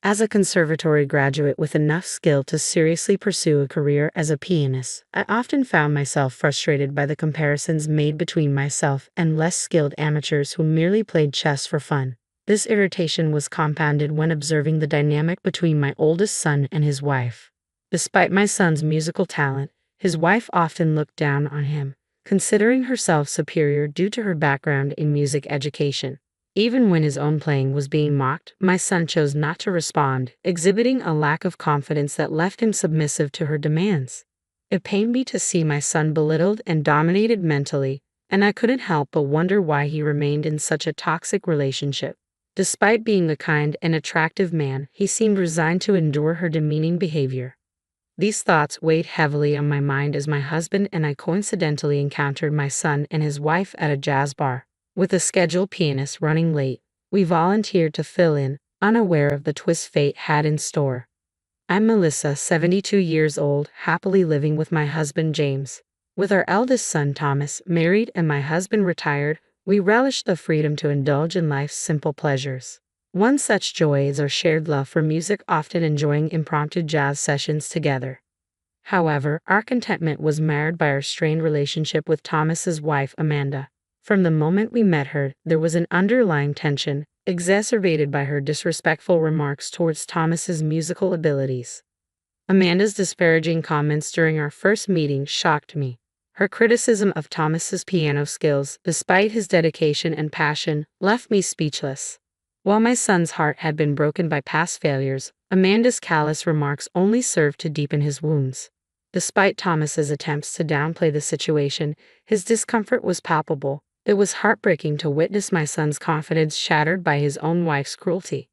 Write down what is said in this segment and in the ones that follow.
As a conservatory graduate with enough skill to seriously pursue a career as a pianist, I often found myself frustrated by the comparisons made between myself and less skilled amateurs who merely played chess for fun. This irritation was compounded when observing the dynamic between my oldest son and his wife. Despite my son's musical talent, his wife often looked down on him, considering herself superior due to her background in music education. Even when his own playing was being mocked, my son chose not to respond, exhibiting a lack of confidence that left him submissive to her demands. It pained me to see my son belittled and dominated mentally, and I couldn't help but wonder why he remained in such a toxic relationship. Despite being a kind and attractive man, he seemed resigned to endure her demeaning behavior. These thoughts weighed heavily on my mind as my husband and I coincidentally encountered my son and his wife at a jazz bar. With a scheduled pianist running late, we volunteered to fill in, unaware of the twist fate had in store. I'm Melissa, 72 years old, happily living with my husband James. With our eldest son Thomas married and my husband retired, we relish the freedom to indulge in life's simple pleasures. One such joy is our shared love for music, often enjoying impromptu jazz sessions together. However, our contentment was marred by our strained relationship with Thomas's wife Amanda. From the moment we met her, there was an underlying tension, exacerbated by her disrespectful remarks towards Thomas's musical abilities. Amanda's disparaging comments during our first meeting shocked me. Her criticism of Thomas's piano skills, despite his dedication and passion, left me speechless. While my son's heart had been broken by past failures, Amanda's callous remarks only served to deepen his wounds. Despite Thomas's attempts to downplay the situation, his discomfort was palpable. It was heartbreaking to witness my son's confidence shattered by his own wife's cruelty.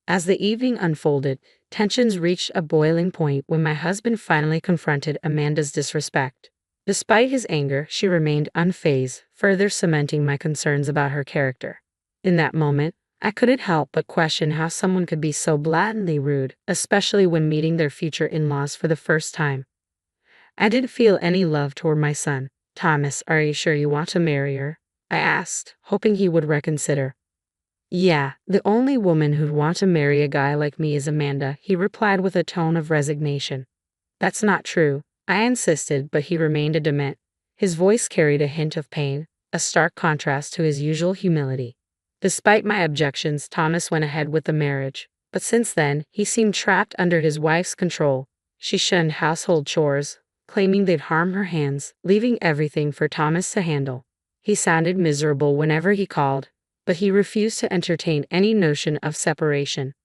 As the evening unfolded, tensions reached a boiling point when my husband finally confronted Amanda's disrespect. Despite his anger, she remained unfazed, further cementing my concerns about her character. In that moment, I couldn't help but question how someone could be so blatantly rude, especially when meeting their future in-laws for the first time. I didn't feel any love toward my son. "Thomas, are you sure you want to marry her?" I asked, hoping he would reconsider. "Yeah, the only woman who'd want to marry a guy like me is Amanda," he replied with a tone of resignation. "That's not true," I insisted, but he remained adamant. His voice carried a hint of pain, a stark contrast to his usual humility. Despite my objections, Thomas went ahead with the marriage. But since then, he seemed trapped under his wife's control. She shunned household chores, claiming they'd harm her hands, leaving everything for Thomas to handle. He sounded miserable whenever he called, but he refused to entertain any notion of separation.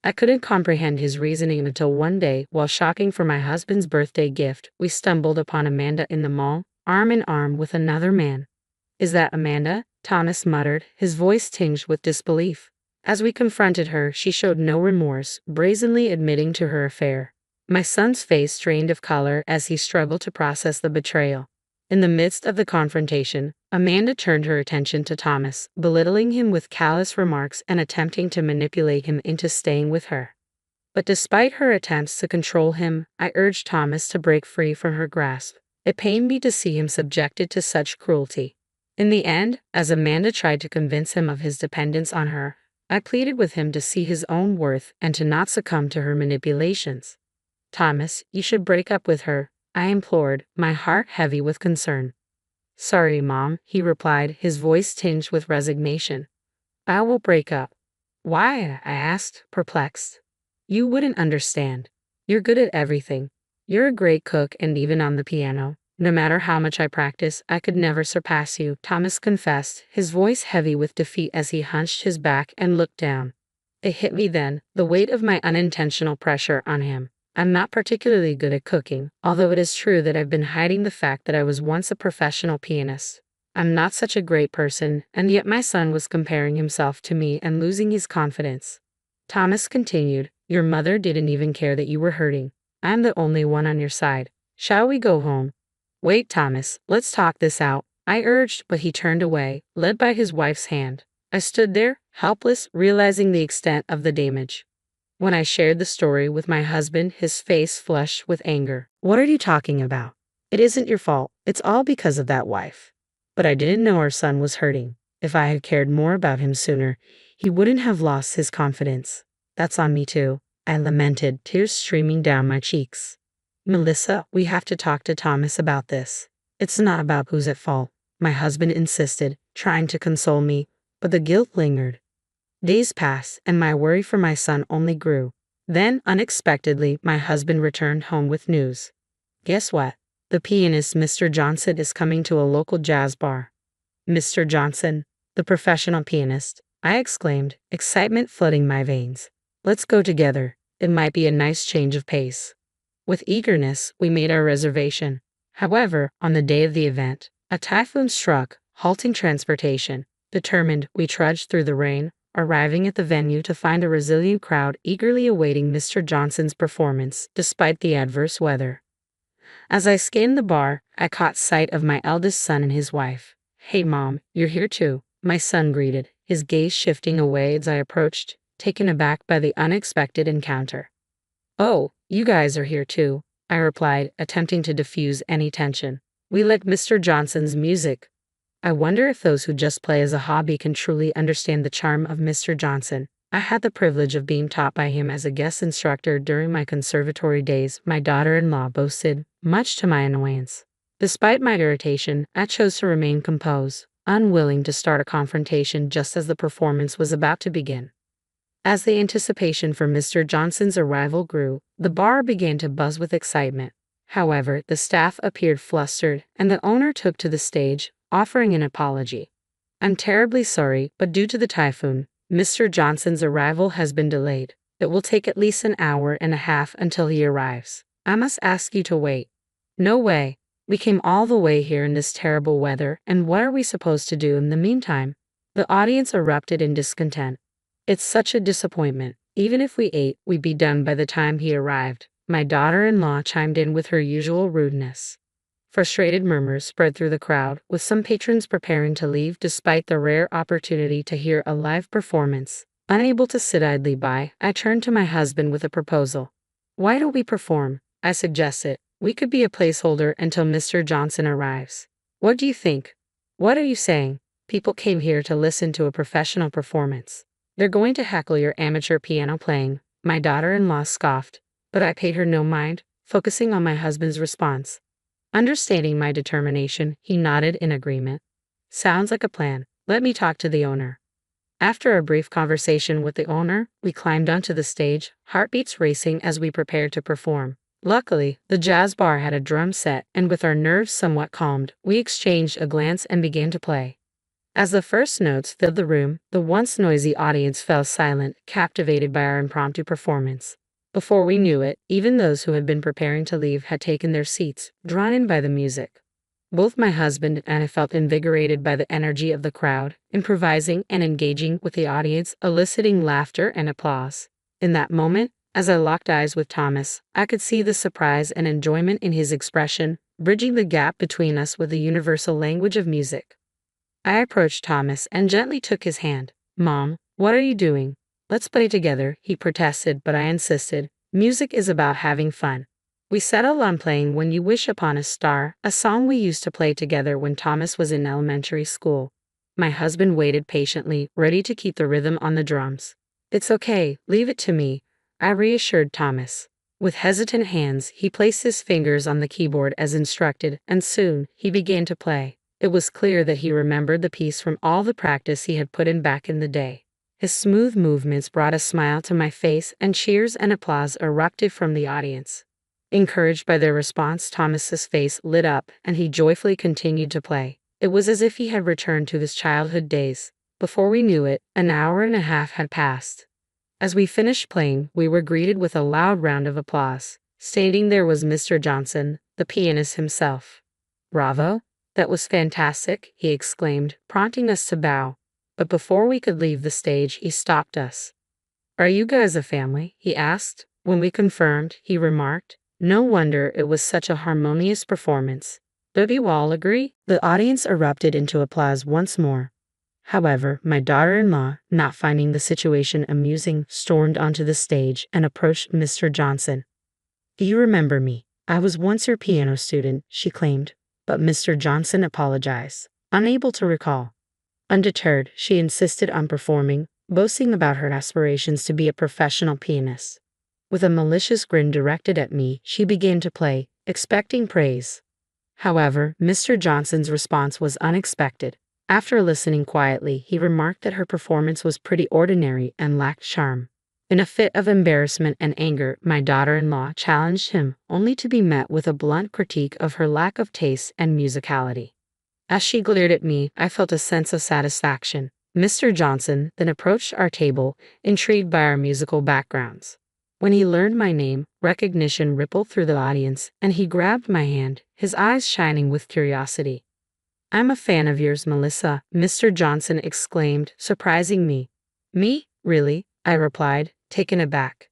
I couldn't comprehend his reasoning until one day, while shopping for my husband's birthday gift, we stumbled upon Amanda in the mall, arm in arm with another man. "Is that Amanda?" Thomas muttered, his voice tinged with disbelief. As we confronted her, she showed no remorse, brazenly admitting to her affair. My son's face strained of color as he struggled to process the betrayal. In the midst of the confrontation, Amanda turned her attention to Thomas, belittling him with callous remarks and attempting to manipulate him into staying with her. But despite her attempts to control him, I urged Thomas to break free from her grasp. It pained me to see him subjected to such cruelty. In the end, as Amanda tried to convince him of his dependence on her, I pleaded with him to see his own worth and to not succumb to her manipulations. "Thomas, you should break up with her," I implored, my heart heavy with concern. "Sorry, Mom," he replied, his voice tinged with resignation. "I will break up." "Why?" I asked, perplexed. "You wouldn't understand. You're good at everything. You're a great cook and even on the piano. No matter how much I practice, I could never surpass you," Thomas confessed, his voice heavy with defeat as he hunched his back and looked down. It hit me then, the weight of my unintentional pressure on him. I'm not particularly good at cooking, although it is true that I've been hiding the fact that I was once a professional pianist. I'm not such a great person, and yet my son was comparing himself to me and losing his confidence. Thomas continued, "Your mother didn't even care that you were hurting. I'm the only one on your side. Shall we go home?" "Wait, Thomas, let's talk this out," I urged, but he turned away, led by his wife's hand. I stood there, helpless, realizing the extent of the damage. When I shared the story with my husband, his face flushed with anger. "What are you talking about? It isn't your fault. It's all because of that wife." But I didn't know our son was hurting. If I had cared more about him sooner, he wouldn't have lost his confidence. "That's on me too," I lamented, tears streaming down my cheeks. Melissa, we have to talk to Thomas about this. It's not about who's at fault, my husband insisted, trying to console me, but the guilt lingered. Days passed, and my worry for my son only grew. Then, unexpectedly, my husband returned home with news. Guess what? The pianist Mr. Johnson is coming to a local jazz bar. Mr. Johnson, the professional pianist, I exclaimed, excitement flooding my veins. Let's go together. It might be a nice change of pace. With eagerness, we made our reservation. However, on the day of the event, a typhoon struck, halting transportation. Determined, we trudged through the rain, arriving at the venue to find a resilient crowd eagerly awaiting Mr. Johnson's performance, despite the adverse weather. As I scanned the bar, I caught sight of my eldest son and his wife. Hey Mom, you're here too, my son greeted, his gaze shifting away as I approached, taken aback by the unexpected encounter. Oh, you guys are here too, I replied, attempting to diffuse any tension. We like Mr. Johnson's music. I wonder if those who just play as a hobby can truly understand the charm of Mr. Johnson. I had the privilege of being taught by him as a guest instructor during my conservatory days, my daughter-in-law boasted, much to my annoyance. Despite my irritation, I chose to remain composed, unwilling to start a confrontation just as the performance was about to begin. As the anticipation for Mr. Johnson's arrival grew, the bar began to buzz with excitement. However, the staff appeared flustered, and the owner took to the stage, offering an apology. I'm terribly sorry, but due to the typhoon, Mr. Johnson's arrival has been delayed. It will take at least an hour and a half until he arrives. I must ask you to wait. No way. We came all the way here in this terrible weather, and what are we supposed to do in the meantime? The audience erupted in discontent. It's such a disappointment. Even if we ate, we'd be done by the time he arrived. My daughter-in-law chimed in with her usual rudeness. Frustrated murmurs spread through the crowd, with some patrons preparing to leave despite the rare opportunity to hear a live performance. Unable to sit idly by, I turned to my husband with a proposal. Why don't we perform? I suggested. We could be a placeholder until Mr. Johnson arrives. What do you think? What are you saying? People came here to listen to a professional performance. They're going to heckle your amateur piano playing, my daughter-in-law scoffed, but I paid her no mind, focusing on my husband's response. Understanding my determination, he nodded in agreement. Sounds like a plan. Let me talk to the owner. After a brief conversation with the owner, we climbed onto the stage, heartbeats racing as we prepared to perform. Luckily, the jazz bar had a drum set, and with our nerves somewhat calmed, we exchanged a glance and began to play. As the first notes filled the room, the once noisy audience fell silent, captivated by our impromptu performance. Before we knew it, even those who had been preparing to leave had taken their seats, drawn in by the music. Both my husband and I felt invigorated by the energy of the crowd, improvising and engaging with the audience, eliciting laughter and applause. In that moment, as I locked eyes with Thomas, I could see the surprise and enjoyment in his expression, bridging the gap between us with the universal language of music. I approached Thomas and gently took his hand. Mom, what are you doing? Let's play together, he protested, but I insisted. Music is about having fun. We settled on playing When You Wish Upon a Star, a song we used to play together when Thomas was in elementary school. My husband waited patiently, ready to keep the rhythm on the drums. It's okay, leave it to me, I reassured Thomas. With hesitant hands, he placed his fingers on the keyboard as instructed, and soon, he began to play. It was clear that he remembered the piece from all the practice he had put in back in the day. His smooth movements brought a smile to my face, and cheers and applause erupted from the audience. Encouraged by their response, Thomas's face lit up, and he joyfully continued to play. It was as if he had returned to his childhood days. Before we knew it, an hour and a half had passed. As we finished playing, we were greeted with a loud round of applause. Standing there was Mr. Johnson, the pianist himself. Bravo! That was fantastic, he exclaimed, prompting us to bow. But before we could leave the stage, he stopped us. Are you guys a family? He asked. When we confirmed, he remarked, no wonder it was such a harmonious performance. Don't you all agree? The audience erupted into applause once more. However, my daughter-in-law, not finding the situation amusing, stormed onto the stage and approached Mr. Johnson. Do you remember me? I was once your piano student, she claimed, but Mr. Johnson apologized, unable to recall. Undeterred, she insisted on performing, boasting about her aspirations to be a professional pianist. With a malicious grin directed at me, she began to play, expecting praise. However, Mr. Johnson's response was unexpected. After listening quietly, he remarked that her performance was pretty ordinary and lacked charm. In a fit of embarrassment and anger, my daughter-in-law challenged him, only to be met with a blunt critique of her lack of taste and musicality. As she glared at me, I felt a sense of satisfaction. Mr. Johnson then approached our table, intrigued by our musical backgrounds. When he learned my name, recognition rippled through the audience, and he grabbed my hand, his eyes shining with curiosity. "I'm a fan of yours, Melissa," Mr. Johnson exclaimed, surprising me. "Me? Really?" I replied, taken aback.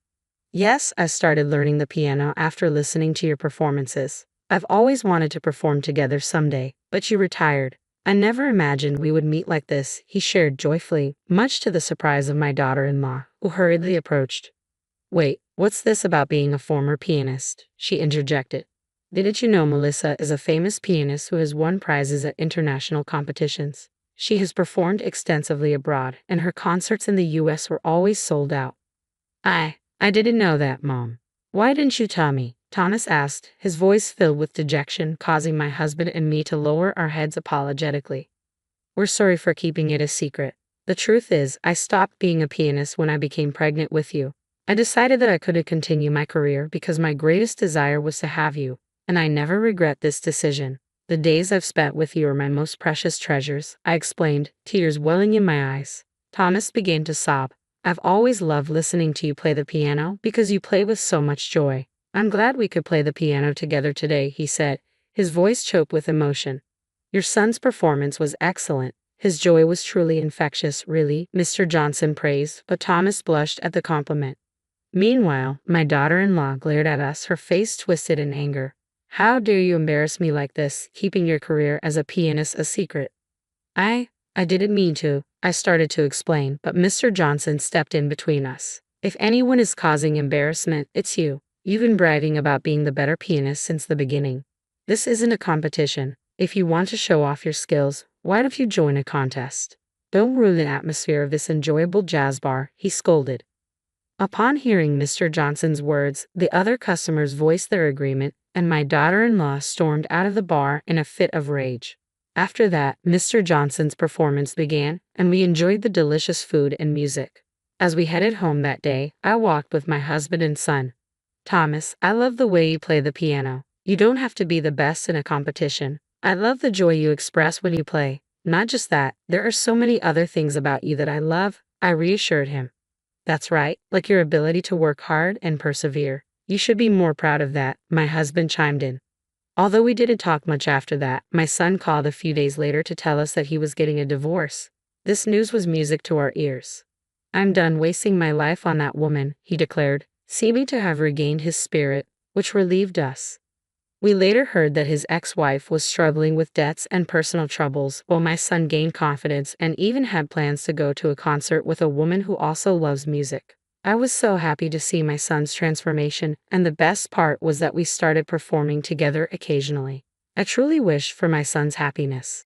"Yes, I started learning the piano after listening to your performances. I've always wanted to perform together someday, but you retired. I never imagined we would meet like this," he shared joyfully, much to the surprise of my daughter-in-law, who hurriedly approached. "Wait, what's this about being a former pianist?" she interjected. "Didn't you know Melissa is a famous pianist who has won prizes at international competitions? She has performed extensively abroad, and her concerts in the US were always sold out." I didn't know that, Mom. "Why didn't you tell me?" Thomas asked, his voice filled with dejection, causing my husband and me to lower our heads apologetically. "We're sorry for keeping it a secret. The truth is, I stopped being a pianist when I became pregnant with you. I decided that I couldn't continue my career because my greatest desire was to have you, and I never regret this decision. The days I've spent with you are my most precious treasures," I explained, tears welling in my eyes. Thomas began to sob. "I've always loved listening to you play the piano because you play with so much joy. I'm glad we could play the piano together today," he said, his voice choked with emotion. "Your son's performance was excellent. His joy was truly infectious, really," Mr. Johnson praised, but Thomas blushed at the compliment. Meanwhile, my daughter-in-law glared at us, her face twisted in anger. "How dare you embarrass me like this, keeping your career as a pianist a secret?" I didn't mean to," I started to explain, but Mr. Johnson stepped in between us. "If anyone is causing embarrassment, it's you. You've been bragging about being the better pianist since the beginning. This isn't a competition. If you want to show off your skills, why don't you join a contest? Don't ruin the atmosphere of this enjoyable jazz bar," he scolded. Upon hearing Mr. Johnson's words, the other customers voiced their agreement, and my daughter-in-law stormed out of the bar in a fit of rage. After that, Mr. Johnson's performance began, and we enjoyed the delicious food and music. As we headed home that day, I walked with my husband and son. "Thomas, I love the way you play the piano. You don't have to be the best in a competition. I love the joy you express when you play. Not just that, there are so many other things about you that I love," I reassured him. "That's right, like your ability to work hard and persevere. You should be more proud of that," my husband chimed in. Although we didn't talk much after that, my son called a few days later to tell us that he was getting a divorce. This news was music to our ears. "I'm done wasting my life on that woman," he declared, seeming to have regained his spirit, which relieved us. We later heard that his ex-wife was struggling with debts and personal troubles, while my son gained confidence and even had plans to go to a concert with a woman who also loves music. I was so happy to see my son's transformation, and the best part was that we started performing together occasionally. I truly wish for my son's happiness.